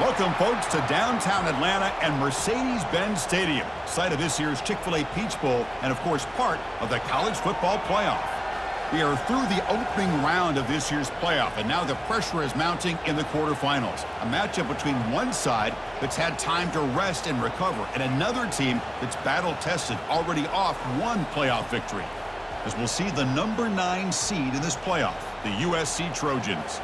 Welcome, folks, to downtown Atlanta and Mercedes-Benz Stadium, site of this year's Chick-fil-A Peach Bowl and, of course, part of the college football playoff. We are through the opening round of this year's playoff, and now the pressure is mounting in the quarterfinals. A matchup between one side that's had time to rest and recover, and another team that's battle-tested, already off one playoff victory. As we'll see the number 9 seed in this playoff, the USC Trojans,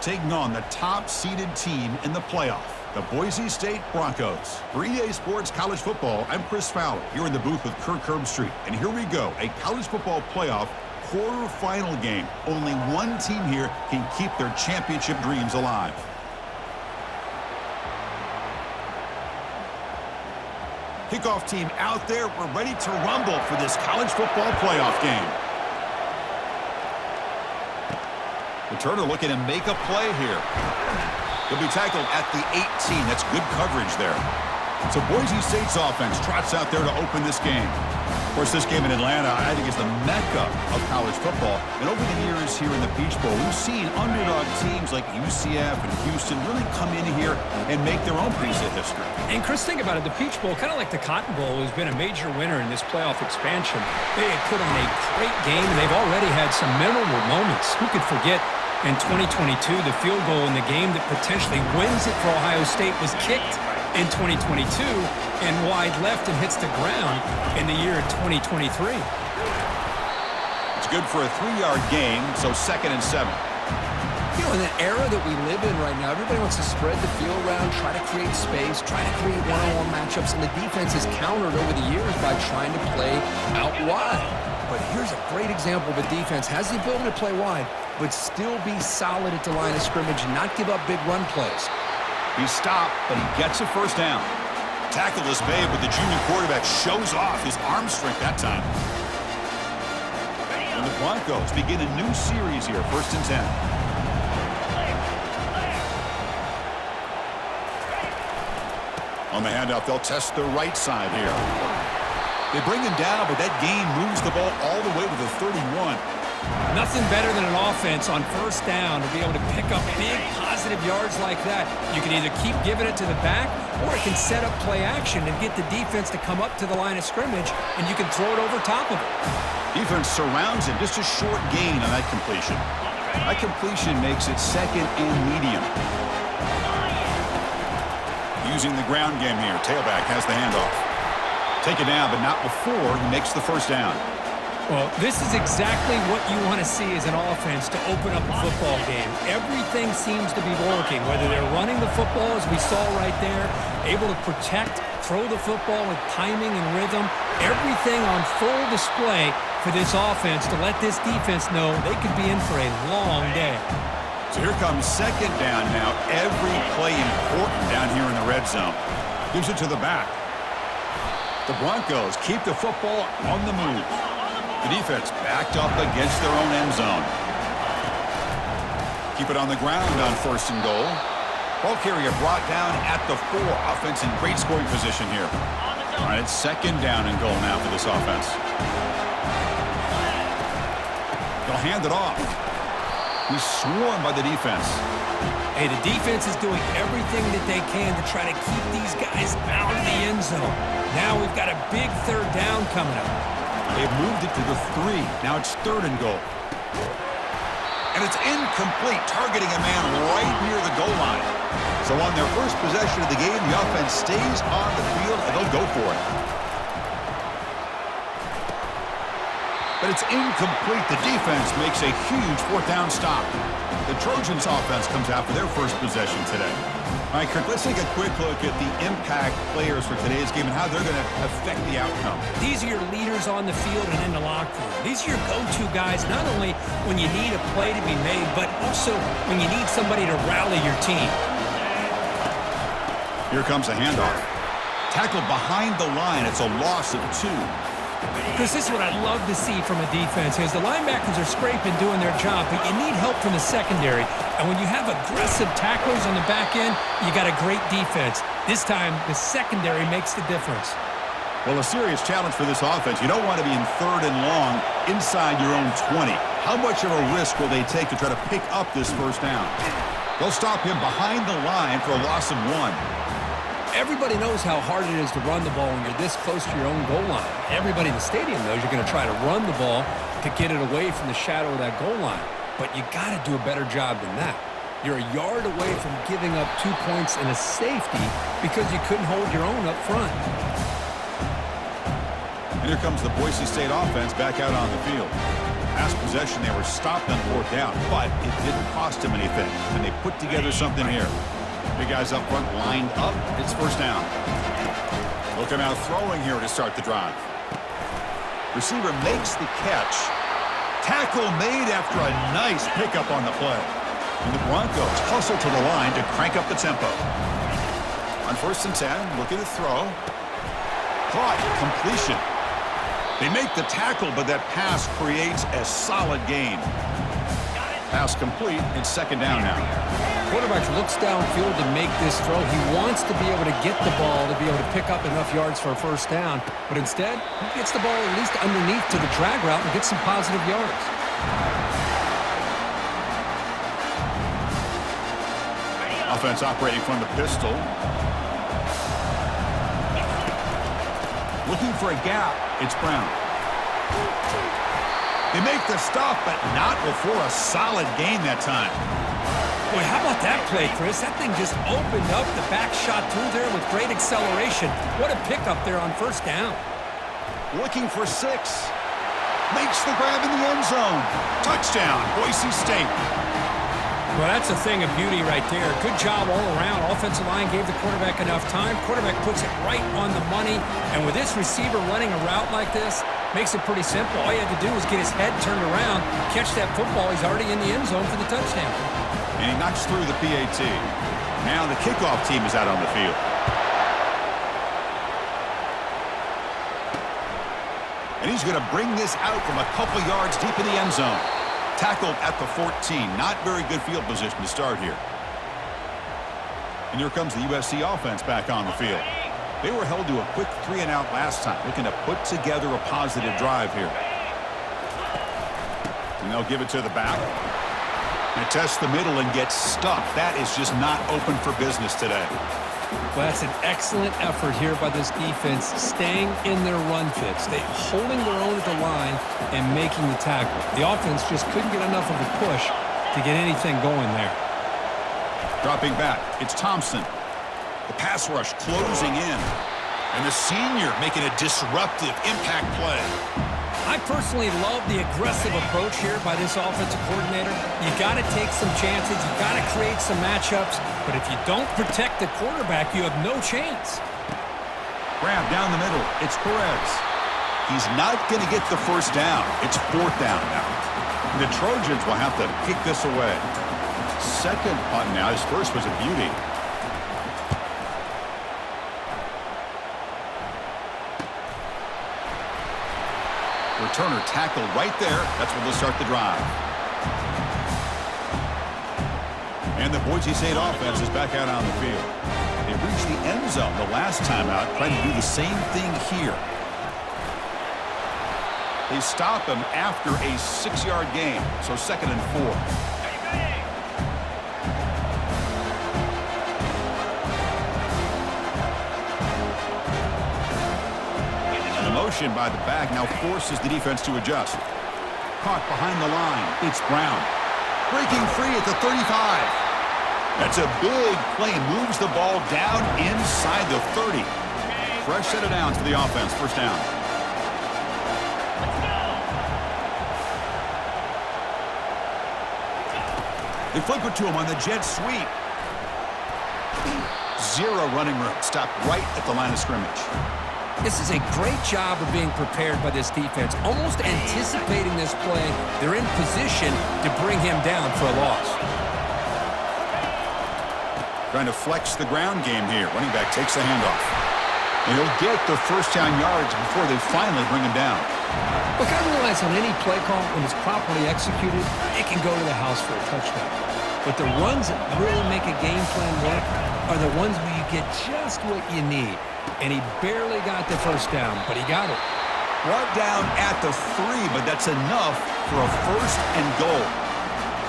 taking on the top-seeded team in the playoff, the Boise State Broncos. For EA Sports College Football, I'm Chris Fowler, here in the booth with Kirk Herbstreit. And here we go, a college football playoff quarterfinal game. Only one team here can keep their championship dreams alive. Kickoff team out there. We're ready to rumble for this college football playoff game. Returner looking to make a play here. He'll be tackled at the 18. That's good coverage there. So Boise State's offense trots out there to open this game. Of course, this game in Atlanta, I think, is the mecca of college football. And over the years here in the Peach Bowl, we've seen underdog teams like UCF and Houston really come in here and make their own piece of history. And Chris, think about it. The Peach Bowl, kind of like the Cotton Bowl, has been a major winner in this playoff expansion. They had put on a great game, and they've already had some memorable moments. Who could forget in 2022, the field goal in the game that potentially wins it for Ohio State was kicked in 2022 and wide left and hits the ground in the year 2023. It's good for a 3-yard gain, so 2nd and 7. You know, in the era that we live in right now, everybody wants to spread the field around, try to create space, try to create one-on-one matchups, and the defense has countered over the years by trying to play out wide. But here's a great example of a defense has the ability to play wide, but still be solid at the line of scrimmage and not give up big run plays. He's stopped, but he gets a first down. Tackle is made, but the junior quarterback shows off his arm strength that time. And the Broncos begin a new series here, 1st and 10. On the handoff, they'll test the right side here. They bring him down, but that gain moves the ball all the way to the 31. Nothing better than an offense on 1st down to be able to pick up big positive yards like that. You can either keep giving it to the back, or it can set up play action and get the defense to come up to the line of scrimmage, and you can throw it over top of it. Defense surrounds him, just a short gain on that completion. That completion makes it 2nd and medium. Using the ground game here, tailback has the handoff. Take it down, but not before he makes the first down. Well, this is exactly what you want to see as an offense to open up a football game. Everything seems to be working, whether they're running the football, as we saw right there, able to protect, throw the football with timing and rhythm, everything on full display for this offense to let this defense know they could be in for a long day. So here comes 2nd down now. Every play important down here in the red zone. Gives it to the back. The Broncos keep the football on the move. The defense backed up against their own end zone. Keep it on the ground on 1st and goal. Ball carrier brought down at the 4. Offense in great scoring position here. All right, it's 2nd down and goal now for this offense. They'll hand it off. He's swarmed by the defense. Hey, the defense is doing everything that they can to try to keep these guys out of the end zone. Now we've got a big 3rd down coming up. They've moved it to the 3. Now it's 3rd and goal. And it's incomplete, targeting a man right near the goal line. So on their first possession of the game, the offense stays on the field, and they'll go for it. But it's incomplete. The defense makes a huge 4th down stop. The Trojans offense comes out for their first possession today. All right, Kirk, let's take a quick look at the impact players for today's game and how they're going to affect the outcome. These are your leaders on the field and in the locker room. These are your go-to guys, not only when you need a play to be made, but also when you need somebody to rally your team. Here comes a handoff. Tackled behind the line. It's a loss of 2. Chris, this is what I'd love to see from a defense is the linebackers are scraping, doing their job, but you need help from the secondary. And when you have aggressive tacklers on the back end, you got a great defense. This time, the secondary makes the difference. Well, a serious challenge for this offense. You don't want to be in 3rd and long inside your own 20. How much of a risk will they take to try to pick up this first down? They'll stop him behind the line for a loss of 1. Everybody knows how hard it is to run the ball when you're this close to your own goal line. Everybody in the stadium knows you're going to try to run the ball to get it away from the shadow of that goal line. But you got to do a better job than that. You're a yard away from giving up 2 points and a safety because you couldn't hold your own up front. And here comes the Boise State offense back out on the field. Last possession, they were stopped on 4th down, but it didn't cost them anything. And they put together something here. Big guys up front lined up. It's 1st down. Looking out throwing here to start the drive. Receiver makes the catch. Tackle made after a nice pickup on the play. And the Broncos hustle to the line to crank up the tempo. On 1st and 10, looking to throw. Caught, completion. They make the tackle, but that pass creates a solid gain. Pass complete. It's 2nd down now. Quarterback looks downfield to make this throw. He wants to be able to get the ball to be able to pick up enough yards for a 1st down. But instead, he gets the ball at least underneath to the drag route and gets some positive yards. Offense operating from the pistol. Looking for a gap. It's Brown. They make the stop, but not before a solid gain that time. Boy, how about that play, Chris? That thing just opened up the back shot through there with great acceleration. What a pickup there on 1st down. Looking for 6. Makes the grab in the end zone. Touchdown, Boise State. Well, that's a thing of beauty right there. Good job all around. Offensive line gave the quarterback enough time. Quarterback puts it right on the money. And with this receiver running a route like this, makes it pretty simple. All you had to do was get his head turned around, catch that football. He's already in the end zone for the touchdown. And he knocks through the PAT. Now the kickoff team is out on the field. And he's going to bring this out from a couple yards deep in the end zone. Tackled at the 14. Not very good field position to start here. And here comes the USC offense back on the field. They were held to a quick 3-and-out last time, looking to put together a positive drive here. And they'll give it to the back. And test the middle and get stuffed. That is just not open for business today. Well, that's an excellent effort here by this defense, staying in their run fits. They holding their own at the line and making the tackle. The offense just couldn't get enough of a push to get anything going there. Dropping back, it's Thompson. The pass rush closing in. And the senior making a disruptive impact play. I personally love the aggressive approach here by this offensive coordinator. You got to take some chances. You got to create some matchups. But if you don't protect the quarterback, you have no chance. Grab down the middle. It's Perez. He's not going to get the 1st down. It's 4th down now. And the Trojans will have to kick this away. 2nd punt now. His first was a beauty. Returner tackled right there. That's where they'll start the drive. And the Boise State offense is back out on the field. They reached the end zone the last time out, trying to do the same thing here. They stop him after a 6-yard gain, so 2nd and 4. Motion by the back now forces the defense to adjust. Caught behind the line. It's Brown. Breaking free at the 35. That's a big play. Moves the ball down inside the 30. Fresh set of downs for the offense. 1st down. They flip it to him on the jet sweep. 0 running room. Stopped right at the line of scrimmage. This is a great job of being prepared by this defense, almost anticipating this play. They're in position to bring him down for a loss. Trying to flex the ground game here. Running back takes the handoff. And he'll get the 1st down yards before they finally bring him down. Look, I realize on any play call, when it's properly executed, it can go to the house for a touchdown. But the runs that really make a game plan work are the ones where you get just what you need. And he barely got the 1st down, but he got it. Brought down at the 3, but that's enough for a 1st and goal.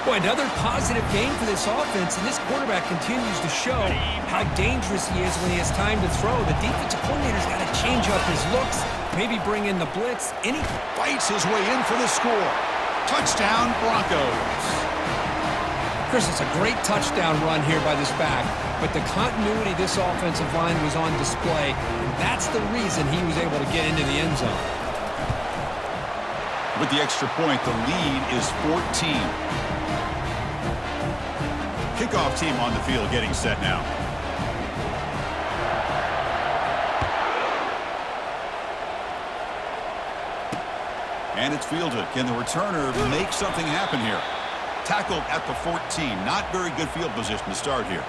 Boy, another positive game for this offense, and this quarterback continues to show how dangerous he is when he has time to throw. The defensive coordinator's got to change up his looks, maybe bring in the blitz. Fights his way in for the score. Touchdown, Broncos. Chris, it's a great touchdown run here by this back, but the continuity of this offensive line was on display, and that's the reason he was able to get into the end zone. With the extra point, the lead is 14. Kickoff team on the field getting set now. And it's fielded. Can the returner make something happen here? Tackled at the 14. Not very good field position to start here.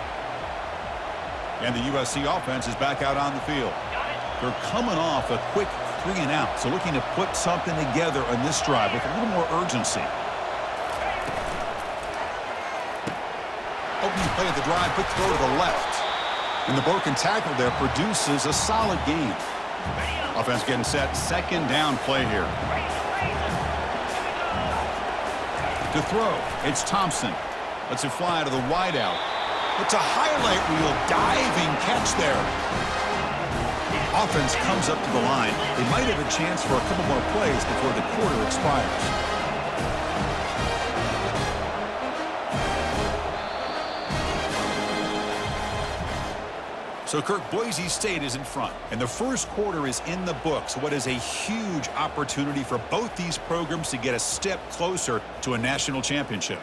And the USC offense is back out on the field. They're coming off a quick 3-and-out, so looking to put something together on this drive with a little more urgency. Opening play of the drive, quick throw to the left. And the broken tackle there produces a solid gain. Offense getting set, second down play here. To throw, it's Thompson. Lets it fly to the wideout. It's a highlight reel diving catch there. Offense comes up to the line. They might have a chance for a couple more plays before the quarter expires. So, Kirk, Boise State is in front, and the first quarter is in the books. What is a huge opportunity for both these programs to get a step closer to a national championship.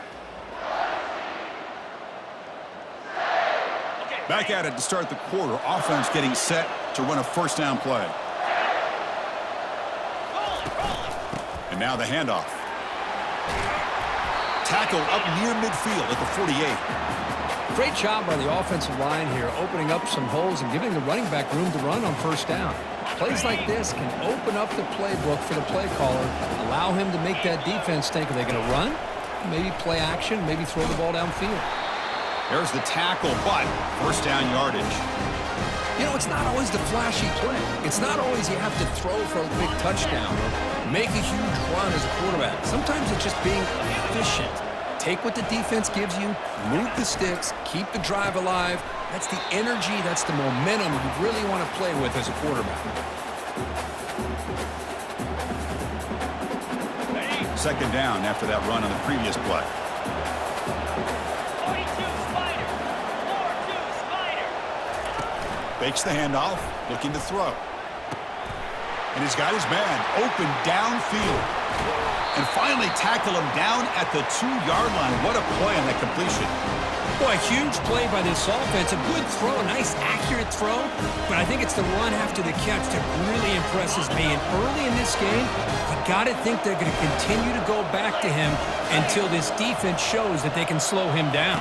Back at it to start the quarter. Offense getting set to run a first down play. And now the handoff. Tackle up near midfield at the 48. Great job by the offensive line here, opening up some holes and giving the running back room to run on first down. Plays like this can open up the playbook for the play caller, allow him to make that defense think, are they going to run? Maybe play action, maybe throw the ball downfield. There's the tackle, but first down yardage. You know, it's not always the flashy play. It's not always you have to throw for a big touchdown or make a huge run as a quarterback. Sometimes it's just being efficient. Take what the defense gives you, move the sticks, keep the drive alive. That's the energy, that's the momentum you really want to play with as a quarterback. Second down after that run on the previous play. Fakes the handoff, looking to throw. And he's got his man open downfield. And finally tackle him down at the 2-yard line. What a play on that completion. Boy, a huge play by this offense. A good throw, a nice accurate throw. But I think it's the run after the catch that really impresses me. And early in this game, you got to think they're going to continue to go back to him until this defense shows that they can slow him down.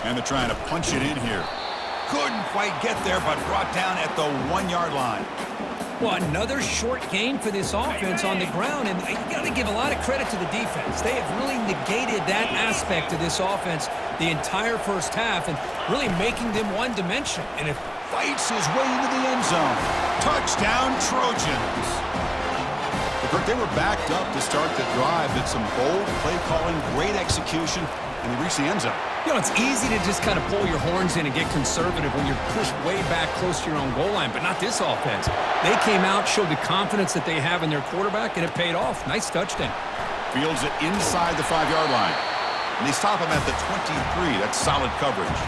And they're trying to punch it in here. Couldn't quite get there, but brought down at the 1-yard line. Well, another short game for this offense on the ground, and you got to give a lot of credit to the defense. They have really negated that aspect of this offense the entire first half and really making them one-dimensional. And if fights his way into the end zone. Touchdown, Trojans. They were backed up to start the drive. Did some bold play calling, great execution, and they reached the end zone. You know, it's easy to just kind of pull your horns in and get conservative when you're pushed way back close to your own goal line, but not this offense. They came out, showed the confidence that they have in their quarterback, and it paid off. Nice touchdown. Fields it inside the 5-yard line. And they stop him at the 23. That's solid coverage.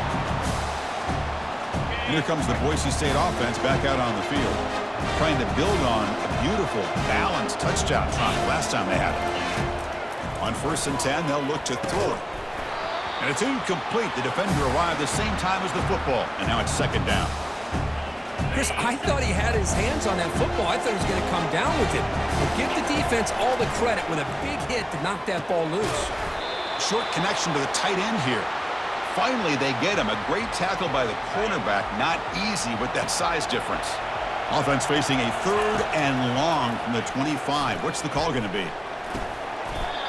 And here comes the Boise State offense back out on the field, trying to build on a beautiful, balanced touchdown trot last time they had it. On 1st and 10, they'll look to throw it. And it's incomplete. The defender arrived the same time as the football. And now it's second down. Chris, I thought he had his hands on that football. I thought he was going to come down with it. But give the defense all the credit with a big hit to knock that ball loose. Short connection to the tight end here. Finally, they get him. A great tackle by the cornerback. Not easy with that size difference. Offense facing a 3rd and long from the 25. What's the call going to be?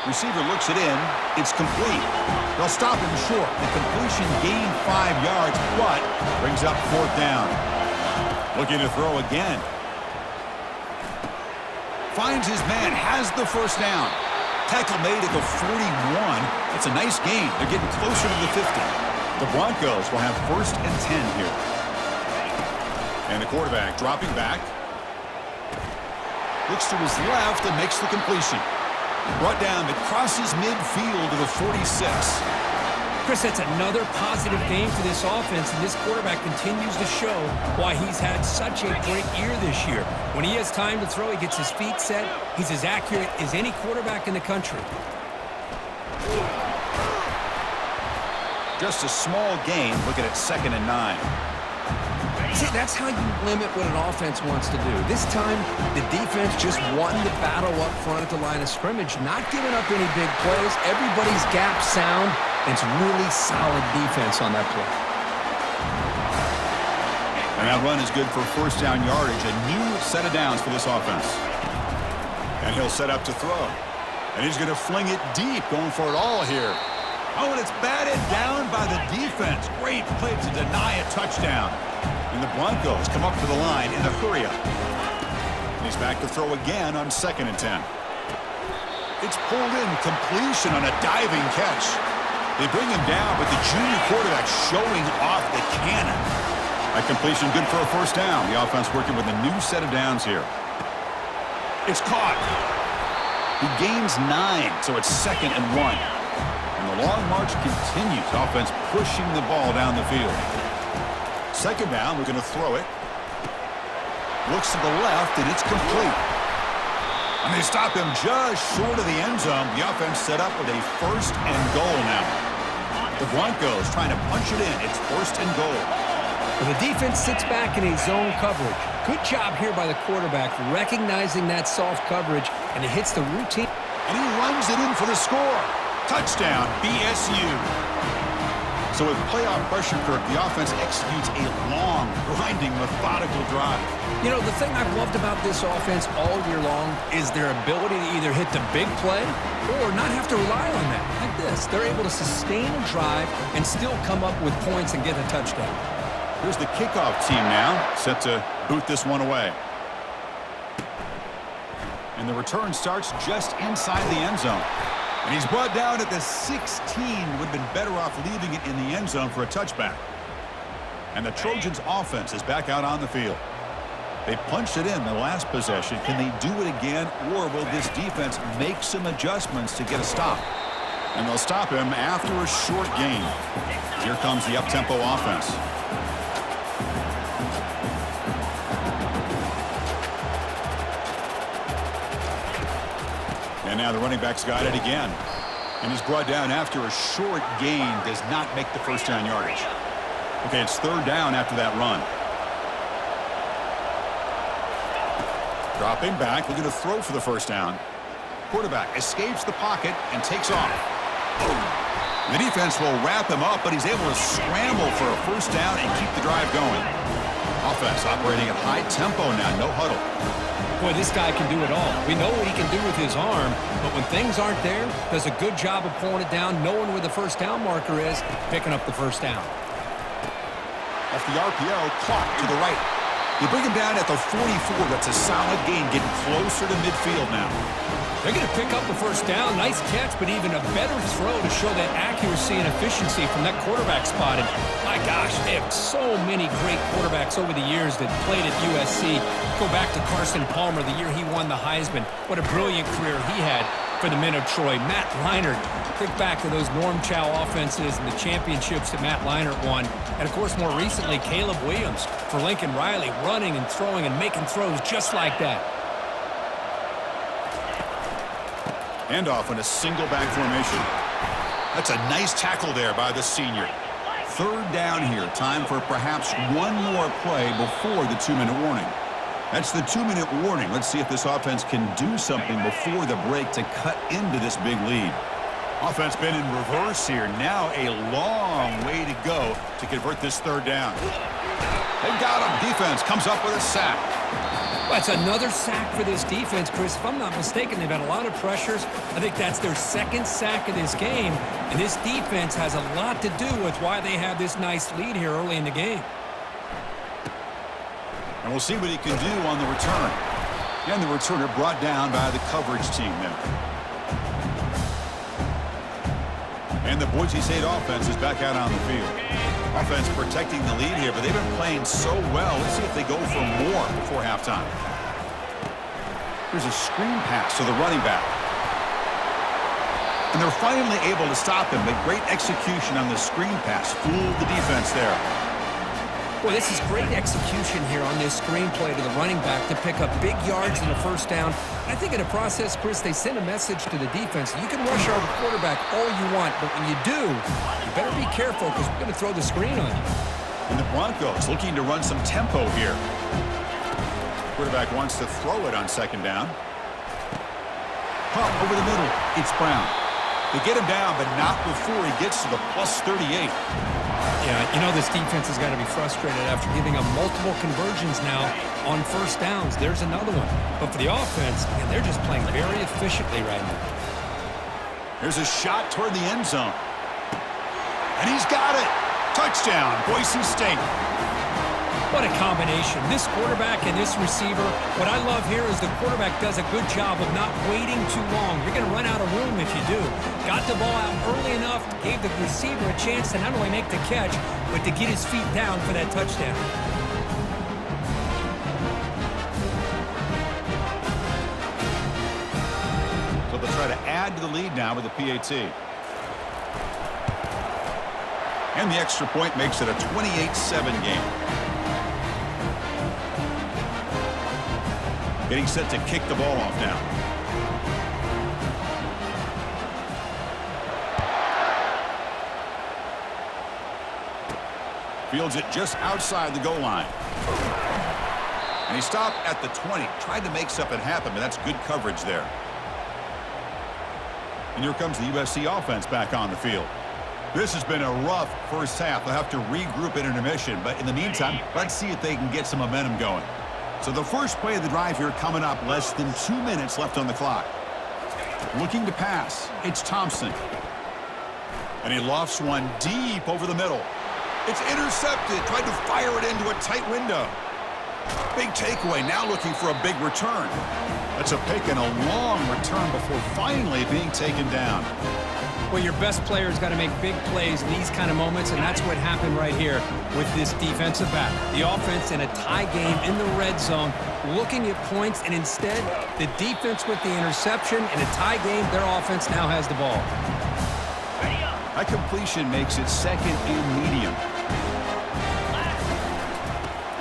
Receiver looks it in. It's complete. They'll stop him short. The completion gained 5 yards, but brings up 4th down. Looking to throw again. Finds his man, has the first down. Tackle made at the 41. That's a nice gain. They're getting closer to the 50. The Broncos will have 1st and 10 here. And the quarterback dropping back. Looks to his left and makes the completion. Brought down, but crosses midfield to the 46. Chris, that's another positive game for this offense, and this quarterback continues to show why he's had such a great year this year. When he has time to throw, he gets his feet set. He's as accurate as any quarterback in the country. Just a small gain. Looking at 2nd and 9. See, that's how you limit what an offense wants to do. This time, the defense just won the battle up front at the line of scrimmage, not giving up any big plays. Everybody's gap sound, and it's really solid defense on that play. And that run is good for 1st down yardage. A new set of downs for this offense. And he'll set up to throw. And he's going to fling it deep, going for it all here. Oh, and it's batted down by the defense. Great play to deny a touchdown. And the Broncos come up to the line in a hurry-up. He's back to throw again on 2nd and 10. It's pulled in, completion on a diving catch. They bring him down, but the junior quarterback showing off the cannon. That completion good for a 1st down. The offense working with a new set of downs here. It's caught. He gains 9, so it's 2nd and 1. And the long march continues. Offense pushing the ball down the field. 2nd down, we're going to throw it. Looks to the left, and it's complete. And they stop him just short of the end zone. The offense set up with a 1st and goal now. The Broncos trying to punch it in. It's 1st and goal. Well, the defense sits back in a zone coverage. Good job here by the quarterback, recognizing that soft coverage, and it hits the routine. And he runs it in for the score. Touchdown, BSU. So with playoff pressure, Kirk, the offense executes a long, grinding, methodical drive. You know, the thing I've loved about this offense all year long is their ability to either hit the big play or not have to rely on that. Like this, they're able to sustain a drive and still come up with points and get a touchdown. Here's the kickoff team now, set to boot this one away. And the return starts just inside the end zone. And he's brought down at the 16. Would have been better off leaving it in the end zone for a touchback. And the Trojans' offense is back out on the field. They punched it in the last possession. Can they do it again, or will this defense make some adjustments to get a stop? And they'll stop him after a short gain. Here comes the up-tempo offense. And now the running back's got it again. And he's brought down after a short gain. Does not make the 1st down yardage. Okay, it's 3rd down after that run. Dropping back, looking to throw for the 1st down. Quarterback escapes the pocket and takes off. The defense will wrap him up, but he's able to scramble for a 1st down and keep the drive going. Offense operating at high tempo now, no huddle. Boy, this guy can do it all. We know what he can do with his arm, but when things aren't there, does a good job of pulling it down, knowing where the 1st down marker is, picking up the 1st down. Off the RPO, clock to the right. They bring him down at the 44. That's a solid gain, getting closer to midfield now. They're going to pick up the 1st down. Nice catch, but even a better throw to show that accuracy and efficiency from that quarterback spot. And my gosh, they have so many great quarterbacks over the years that played at USC. Go back to Carson Palmer, the year he won the Heisman. What a brilliant career he had for the men of Troy. Matt Leinart, think back to those Norm Chow offenses and the championships that Matt Leinart won. And, of course, more recently, Caleb Williams for Lincoln Riley, running and throwing and making throws just like that. Handoff in a single back formation. That's a nice tackle there by the senior. 3rd down here. Time for perhaps one more play before the 2-minute warning. That's the 2-minute warning. Let's see if this offense can do something before the break to cut into this big lead. Offense been in reverse here. Now a long way to go to convert this 3rd down. They've got him. Defense comes up with a sack. Well, it's another sack for this defense, Chris. If I'm not mistaken, they've had a lot of pressures. I think that's their 2nd sack of this game. And this defense has a lot to do with why they have this nice lead here early in the game. And we'll see what he can do on the return. And the returner brought down by the coverage team there. And the Boise State offense is back out on the field. Offense protecting the lead here, but they've been playing so well. Let's see if they go for more before halftime. Here's a screen pass to the running back. And they're finally able to stop him, but great execution on the screen pass. Fooled the defense there. Boy, this is great execution here on this screen play to the running back to pick up big yards in the first down. I think in the process, Chris, they send a message to the defense. You can rush our quarterback all you want, but when you do, you better be careful because we're going to throw the screen on you. And the Broncos looking to run some tempo here. Quarterback wants to throw it on second down. Pump over the middle. It's Brown. They get him down, but not before he gets to the plus 38. Yeah, you know this defense has got to be frustrated after giving up multiple conversions now on first downs. There's another one. But for the offense, man, they're just playing very efficiently right now. Here's a shot toward the end zone. And he's got it. Touchdown, Boise State. What a combination. This quarterback and this receiver. What I love here is the quarterback does a good job of not waiting too long. You're going to run out of room if you do. Got the ball out early enough, gave the receiver a chance to not only make the catch, but to get his feet down for that touchdown. So they'll try to add to the lead now with the PAT. And the extra point makes it a 28-7 game. Getting set to kick the ball off now. Fields it just outside the goal line. And he stopped at the 20. Tried to make something happen, but that's good coverage there. And here comes the USC offense back on the field. This has been a rough first half. They'll have to regroup in intermission, but in the meantime, let's see if they can get some momentum going. So the first play of the drive here coming up, less than 2 minutes left on the clock. Looking to pass, it's Thompson. And he lofts one deep over the middle. It's intercepted, tried to fire it into a tight window. Big takeaway, now looking for a big return. That's a pick and a long return before finally being taken down. Well, your best player's got to make big plays in these kind of moments, and that's what happened right here with this defensive back. The offense in a tie game in the red zone, looking at points, and instead, the defense with the interception. In a tie game, their offense now has the ball. That completion makes it second and medium.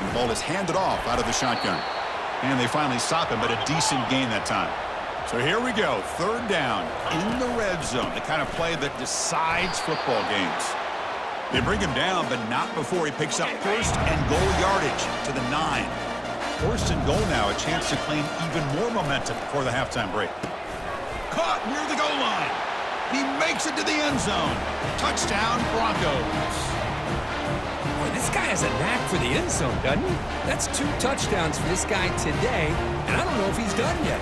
And the ball is handed off out of the shotgun. And they finally stop him, but a decent gain that time. So here we go, third down in the red zone, the kind of play that decides football games. They bring him down, but not before he picks up first and goal yardage to the 9. First and goal now, a chance to claim even more momentum before the halftime break. Caught near the goal line. He makes it to the end zone. Touchdown, Broncos. Boy, this guy has a knack for the end zone, doesn't he? That's 2 touchdowns for this guy today, and I don't know if he's done yet.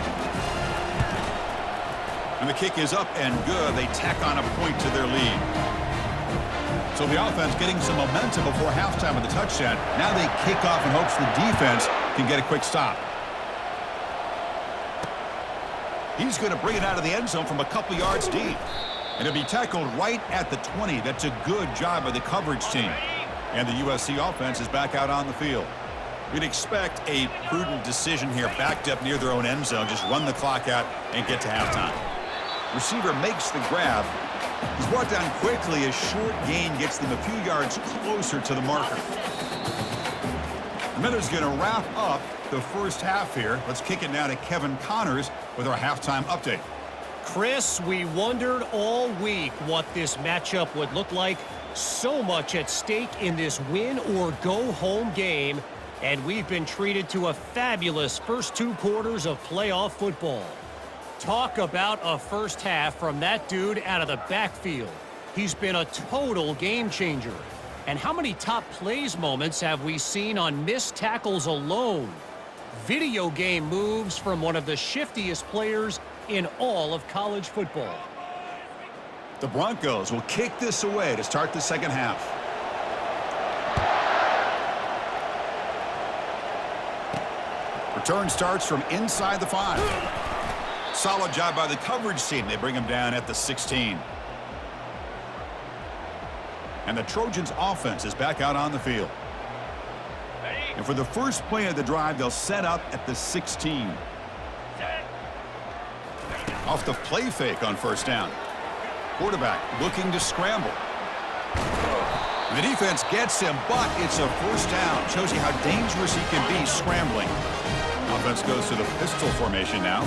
And the kick is up and good. They tack on a point to their lead. So the offense getting some momentum before halftime with the touchdown. Now they kick off in hopes the defense can get a quick stop. He's going to bring it out of the end zone from a couple yards deep. And it'll be tackled right at the 20. That's a good job by the coverage team. And the USC offense is back out on the field. We'd expect a prudent decision here, backed up near their own end zone. Just run the clock out and get to halftime. Receiver makes the grab. He's brought down quickly. A short gain gets them a few yards closer to the marker. The Miller's going to wrap up the first half here. Let's kick it now to Kevin Connors with our halftime update. Chris, we wondered all week what this matchup would look like. So much at stake in this win-or-go-home game, and we've been treated to a fabulous first 2 quarters of playoff football. Talk about a first half from that dude out of the backfield. He's been a total game changer. And how many top plays moments have we seen on missed tackles alone? Video game moves from one of the shiftiest players in all of college football. The Broncos will kick this away to start the second half. Return starts from inside the 5. Solid job by the coverage team. They bring him down at the 16. And the Trojans' offense is back out on the field. And for the first play of the drive, they'll set up at the 16. Off the play fake on first down. Quarterback looking to scramble. The defense gets him, but it's a first down. Shows you how dangerous he can be scrambling. Offense goes to the pistol formation now.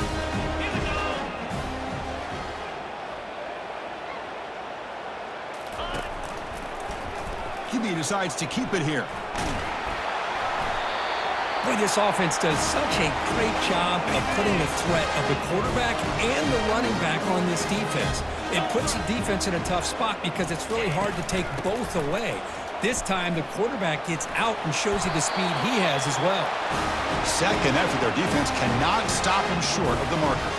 QB decides to keep it here. Boy, this offense does such a great job of putting the threat of the quarterback and the running back on this defense. It puts the defense in a tough spot because it's really hard to take both away. This time, the quarterback gets out and shows you the speed he has as well. Second effort, their defense cannot stop him short of the marker.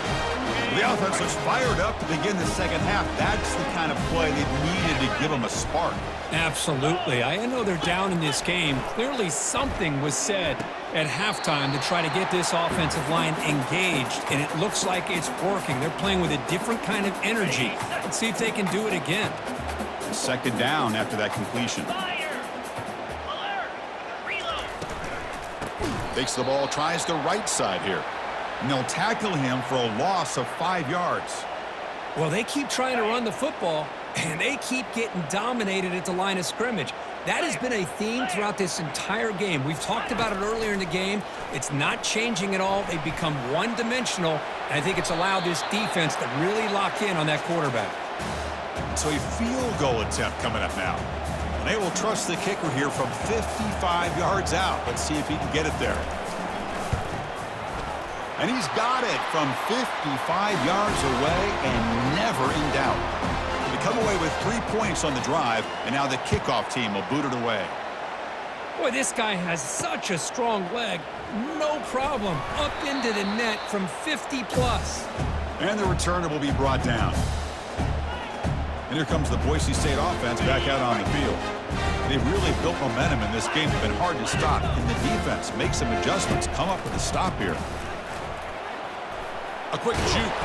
The offense looks fired up to begin the second half. That's the kind of play they needed to give them a spark. Absolutely. I know they're down in this game. Clearly something was said at halftime to try to get this offensive line engaged, and it looks like it's working. They're playing with a different kind of energy. Let's see if they can do it again. Second down after that completion. Takes the ball, tries the right side here. And they'll tackle him for a loss of 5 yards. Well, they keep trying to run the football, and they keep getting dominated at the line of scrimmage. That has been a theme throughout this entire game. We've talked about it earlier in the game. It's not changing at all. They've become one-dimensional, and I think it's allowed this defense to really lock in on that quarterback. So a field goal attempt coming up now. And they will trust the kicker here from 55 yards out. Let's see if he can get it there. And he's got it from 55 yards away and never in doubt. They come away with 3 points on the drive, and now the kickoff team will boot it away. Boy, this guy has such a strong leg. No problem. Up into the net from 50-plus. And the returner will be brought down. And here comes the Boise State offense back out on the field. They've really built momentum in this game. It's been hard to stop. And the defense makes some adjustments, come up with a stop here. A quick juke.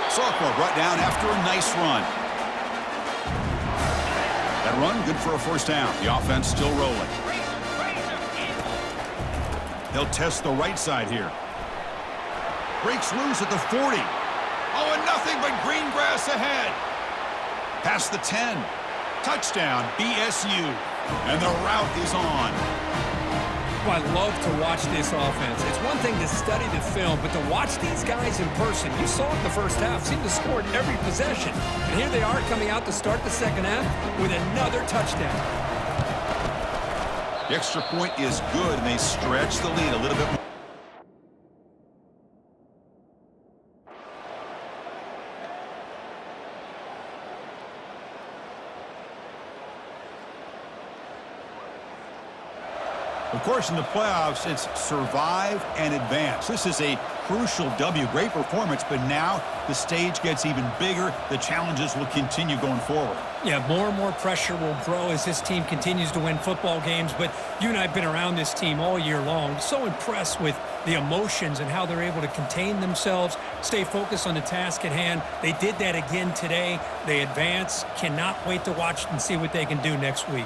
Sophomore brought down after a nice run. That run, good for a first down. The offense still rolling. They'll test the right side here. Breaks loose at the 40. Oh, and nothing but green grass ahead. Past the 10. Touchdown, BSU. And the route is on. Well, I love to watch this offense. It's one thing to study the film, but to watch these guys in person, you saw it in the first half, seemed to score in every possession. And here they are coming out to start the second half with another touchdown. The extra point is good, and they stretch the lead a little bit more. Of course, in the playoffs, it's survive and advance. This is a crucial W. Great performance, but now the stage gets even bigger. The challenges will continue going forward. Yeah, more and more pressure will grow as this team continues to win football games, but you and I have been around this team all year long. So impressed with the emotions and how they're able to contain themselves, stay focused on the task at hand. They did that again today. They advance. Cannot wait to watch and see what they can do next week.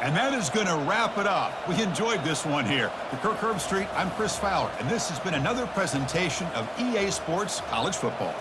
And that is going to wrap it up. We enjoyed this one here. For Kirk Herbstreit, I'm Chris Fowler, and this has been another presentation of EA Sports College Football.